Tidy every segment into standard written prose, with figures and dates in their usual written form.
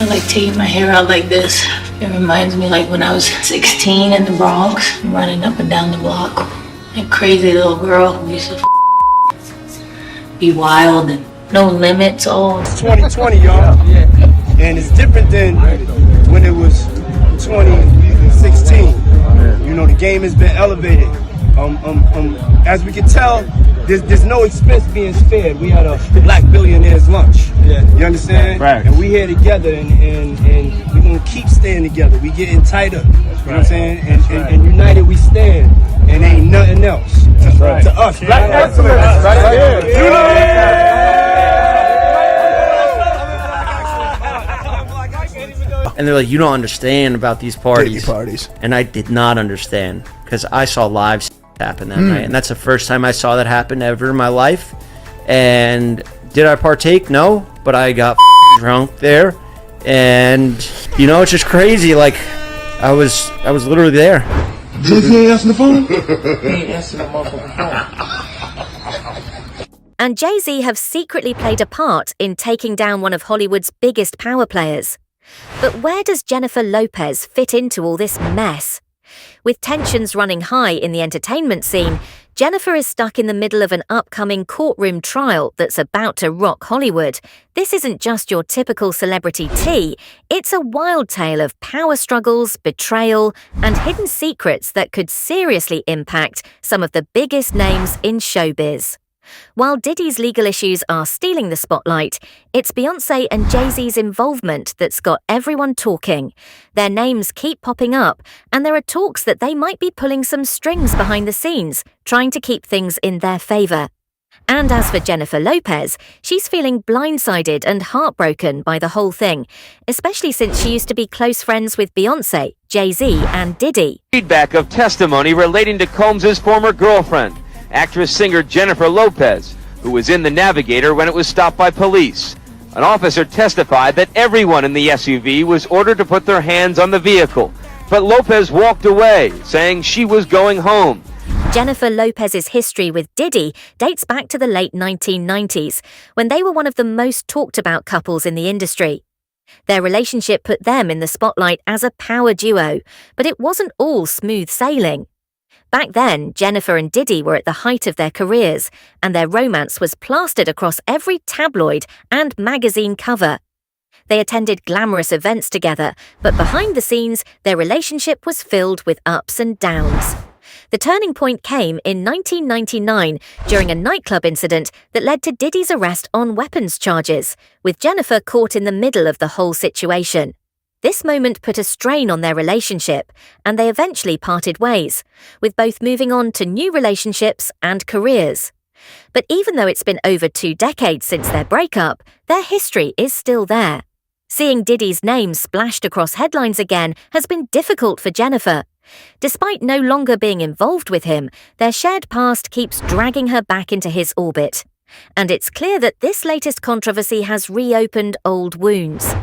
I like taking my hair out like this. It reminds me like when I was 16 in the Bronx, running up and down the block. A crazy little girl who used to be wild and no limits. Oh, It's 2020, y'all. And it's different than when it was 2016. You know, the game has been elevated. As we can tell, there's no expense being spared. We had a black billionaire's lunch. You understand? Right. And we here together, and we're gonna keep staying together. We getting tighter. You know what I'm saying? And united we stand, and ain't nothing else to us. Black excellence, right here. And they're like, you don't understand about these parties. Diddy parties. And I did not understand because I saw live happen that night. And that's the first time I saw that happen ever in my life. And did I partake? No, but I got drunk there. And, you know, it's just crazy. Like, I was literally there. Jay Z ain't answering the phone? he ain't answering the motherfucking phone. And Jay Z have secretly played a part in taking down one of Hollywood's biggest power players. But where does Jennifer Lopez fit into all this mess? With tensions running high in the entertainment scene, Jennifer is stuck in the middle of an upcoming courtroom trial that's about to rock Hollywood. This isn't just your typical celebrity tea, it's a wild tale of power struggles, betrayal, and hidden secrets that could seriously impact some of the biggest names in showbiz. While Diddy's legal issues are stealing the spotlight, it's Beyoncé and Jay Z's involvement that's got everyone talking. Their names keep popping up, and there are talks that they might be pulling some strings behind the scenes, trying to keep things in their favour. And as for Jennifer Lopez, she's feeling blindsided and heartbroken by the whole thing, especially since she used to be close friends with Beyoncé, Jay Z, and Diddy. Feedback of testimony relating to Combs' former girlfriend, actress-singer Jennifer Lopez, who was in the Navigator when it was stopped by police. An officer testified that everyone in the SUV was ordered to put their hands on the vehicle, but Lopez walked away, saying she was going home. Jennifer Lopez's history with Diddy dates back to the late 1990s, when they were one of the most talked about couples in the industry. Their relationship put them in the spotlight as a power duo, but it wasn't all smooth sailing. Back then, Jennifer and Diddy were at the height of their careers, and their romance was plastered across every tabloid and magazine cover. They attended glamorous events together, but behind the scenes, their relationship was filled with ups and downs. The turning point came in 1999 during a nightclub incident that led to Diddy's arrest on weapons charges, with Jennifer caught in the middle of the whole situation. This moment put a strain on their relationship, and they eventually parted ways, with both moving on to new relationships and careers. But even though it's been over 2 decades since their breakup, their history is still there. Seeing Diddy's name splashed across headlines again has been difficult for Jennifer. Despite no longer being involved with him, their shared past keeps dragging her back into his orbit. And it's clear that this latest controversy has reopened old wounds.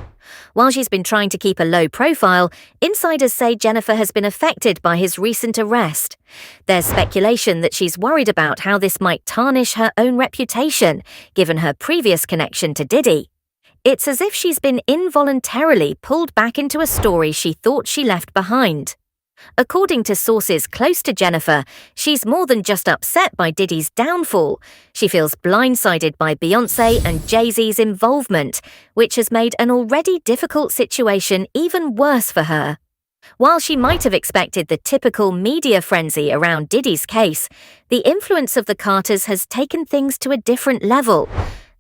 While she's been trying to keep a low profile, insiders say Jennifer has been affected by his recent arrest. There's speculation that she's worried about how this might tarnish her own reputation, given her previous connection to Diddy. It's as if she's been involuntarily pulled back into a story she thought she left behind. According to sources close to Jennifer, she's more than just upset by Diddy's downfall. She feels blindsided by Beyoncé and Jay Z's involvement, which has made an already difficult situation even worse for her. While she might have expected the typical media frenzy around Diddy's case, the influence of the Carters has taken things to a different level.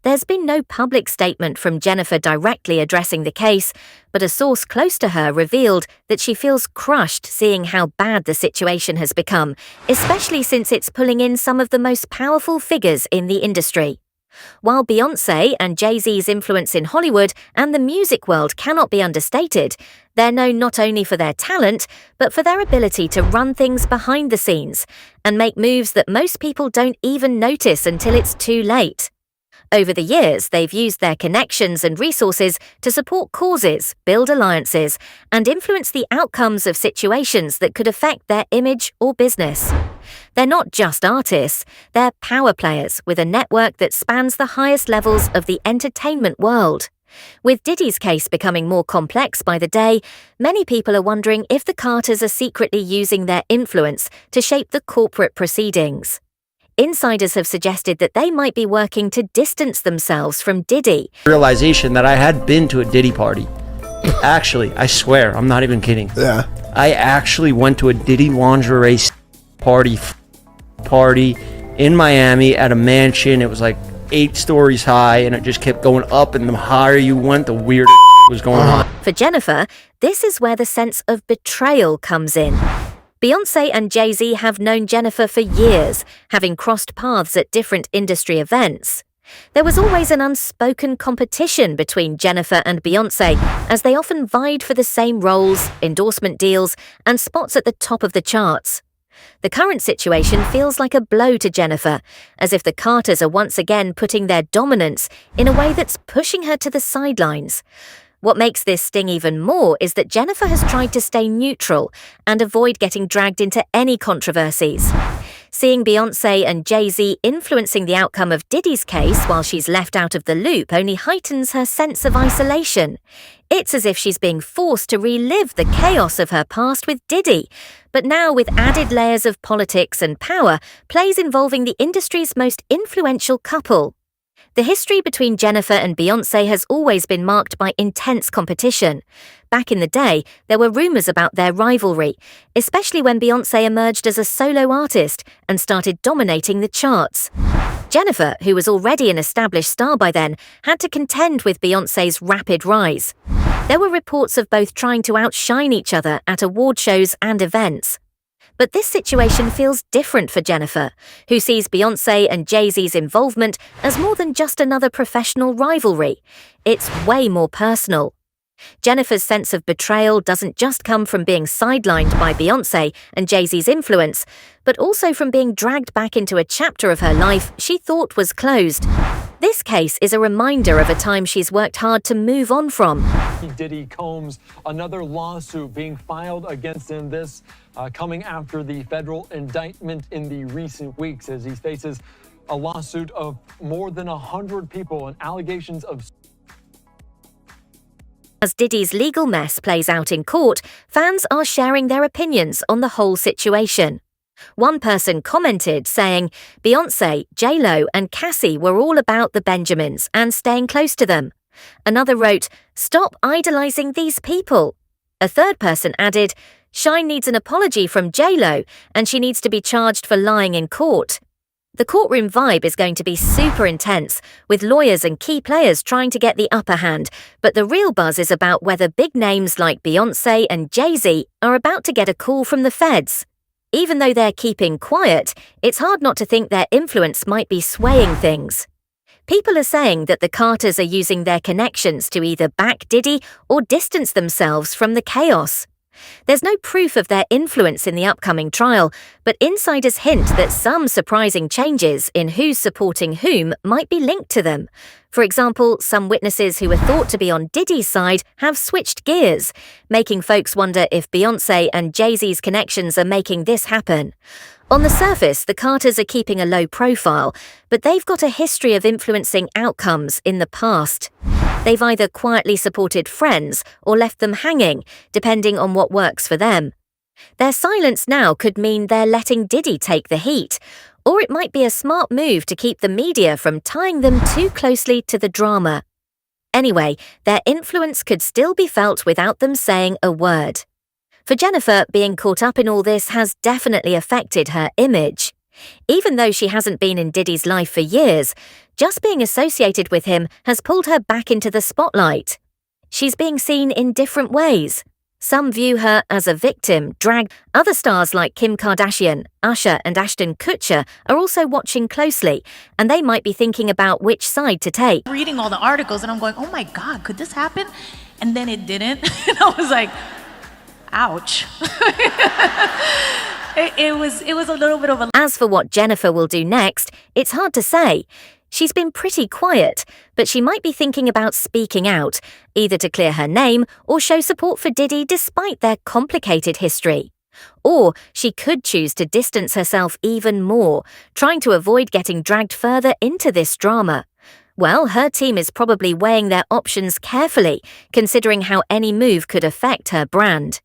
There's been no public statement from Jennifer directly addressing the case, but a source close to her revealed that she feels crushed seeing how bad the situation has become, especially since it's pulling in some of the most powerful figures in the industry. While Beyoncé and Jay Z's influence in Hollywood and the music world cannot be understated, they're known not only for their talent, but for their ability to run things behind the scenes and make moves that most people don't even notice until it's too late. Over the years, they've used their connections and resources to support causes, build alliances, and influence the outcomes of situations that could affect their image or business. They're not just artists, they're power players with a network that spans the highest levels of the entertainment world. With Diddy's case becoming more complex by the day, many people are wondering if the Carters are secretly using their influence to shape the corporate proceedings. Insiders have suggested that they might be working to distance themselves from Diddy. Realization that I had been to a Diddy party. Actually, I swear, I'm not even kidding. Yeah. I actually went to a Diddy lingerie party in Miami at a mansion. It was like 8 stories high, and it just kept going up, and the higher you went, the weirder was going on. For Jennifer, this is where the sense of betrayal comes in. Beyoncé and Jay Z have known Jennifer for years, having crossed paths at different industry events. There was always an unspoken competition between Jennifer and Beyoncé, as they often vied for the same roles, endorsement deals, and spots at the top of the charts. The current situation feels like a blow to Jennifer, as if the Carters are once again putting their dominance in a way that's pushing her to the sidelines. What makes this sting even more is that Jennifer has tried to stay neutral and avoid getting dragged into any controversies. Seeing Beyoncé and Jay Z influencing the outcome of Diddy's case while she's left out of the loop only heightens her sense of isolation. It's as if she's being forced to relive the chaos of her past with Diddy, but now with added layers of politics and power, plays involving the industry's most influential couple. The history between Jennifer and Beyoncé has always been marked by intense competition. Back in the day, there were rumors about their rivalry, especially when Beyoncé emerged as a solo artist and started dominating the charts. Jennifer, who was already an established star by then, had to contend with Beyoncé's rapid rise. There were reports of both trying to outshine each other at award shows and events. But this situation feels different for Jennifer, who sees Beyoncé and Jay Z's involvement as more than just another professional rivalry. It's way more personal. Jennifer's sense of betrayal doesn't just come from being sidelined by Beyoncé and Jay Z's influence, but also from being dragged back into a chapter of her life she thought was closed. This case is a reminder of a time she's worked hard to move on from. Diddy Combs, another lawsuit being filed against him, this coming after the federal indictment in the recent weeks, as he faces a lawsuit of more than 100 people and allegations of... As Diddy's legal mess plays out in court, fans are sharing their opinions on the whole situation. One person commented saying, Beyoncé, J.Lo and Cassie were all about the Benjamins and staying close to them. Another wrote, stop idolizing these people. A third person added, Shine needs an apology from J.Lo and she needs to be charged for lying in court. The courtroom vibe is going to be super intense, with lawyers and key players trying to get the upper hand, but the real buzz is about whether big names like Beyoncé and Jay Z are about to get a call from the feds. Even though they're keeping quiet, it's hard not to think their influence might be swaying things. People are saying that the Carters are using their connections to either back Diddy or distance themselves from the chaos. There's no proof of their influence in the upcoming trial, but insiders hint that some surprising changes in who's supporting whom might be linked to them. For example, some witnesses who were thought to be on Diddy's side have switched gears, making folks wonder if Beyoncé and Jay Z's connections are making this happen. On the surface, the Carters are keeping a low profile, but they've got a history of influencing outcomes in the past. They've either quietly supported friends or left them hanging, depending on what works for them. Their silence now could mean they're letting Diddy take the heat, or it might be a smart move to keep the media from tying them too closely to the drama. Anyway, their influence could still be felt without them saying a word. For Jennifer, being caught up in all this has definitely affected her image. Even though she hasn't been in Diddy's life for years, just being associated with him has pulled her back into the spotlight. She's being seen in different ways. Some view her as a victim, dragged. Other stars like Kim Kardashian, Usher and Ashton Kutcher are also watching closely, and they might be thinking about which side to take. Reading all the articles and I'm going, oh my God, could this happen? And then it didn't. And I was like, ouch. It was a little bit of a... As for what Jennifer will do next, it's hard to say. She's been pretty quiet, but she might be thinking about speaking out, either to clear her name or show support for Diddy despite their complicated history. Or she could choose to distance herself even more, trying to avoid getting dragged further into this drama. Well, her team is probably weighing their options carefully, considering how any move could affect her brand.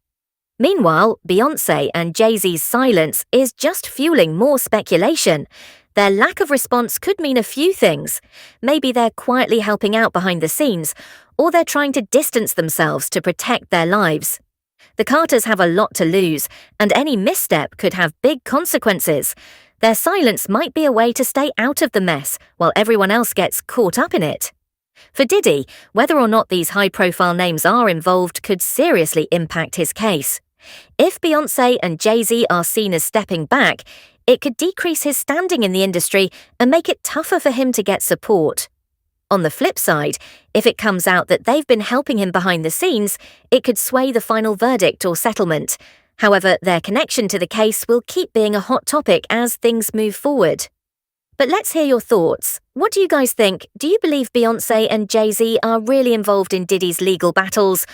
Meanwhile, Beyoncé and Jay Z's silence is just fueling more speculation. Their lack of response could mean a few things. Maybe they're quietly helping out behind the scenes, or they're trying to distance themselves to protect their lives. The Carters have a lot to lose, and any misstep could have big consequences. Their silence might be a way to stay out of the mess while everyone else gets caught up in it. For Diddy, whether or not these high-profile names are involved could seriously impact his case. If Beyoncé and Jay Z are seen as stepping back, it could decrease his standing in the industry and make it tougher for him to get support. On the flip side, if it comes out that they've been helping him behind the scenes, it could sway the final verdict or settlement. However, their connection to the case will keep being a hot topic as things move forward. But let's hear your thoughts. What do you guys think? Do you believe Beyoncé and Jay Z are really involved in Diddy's legal battles,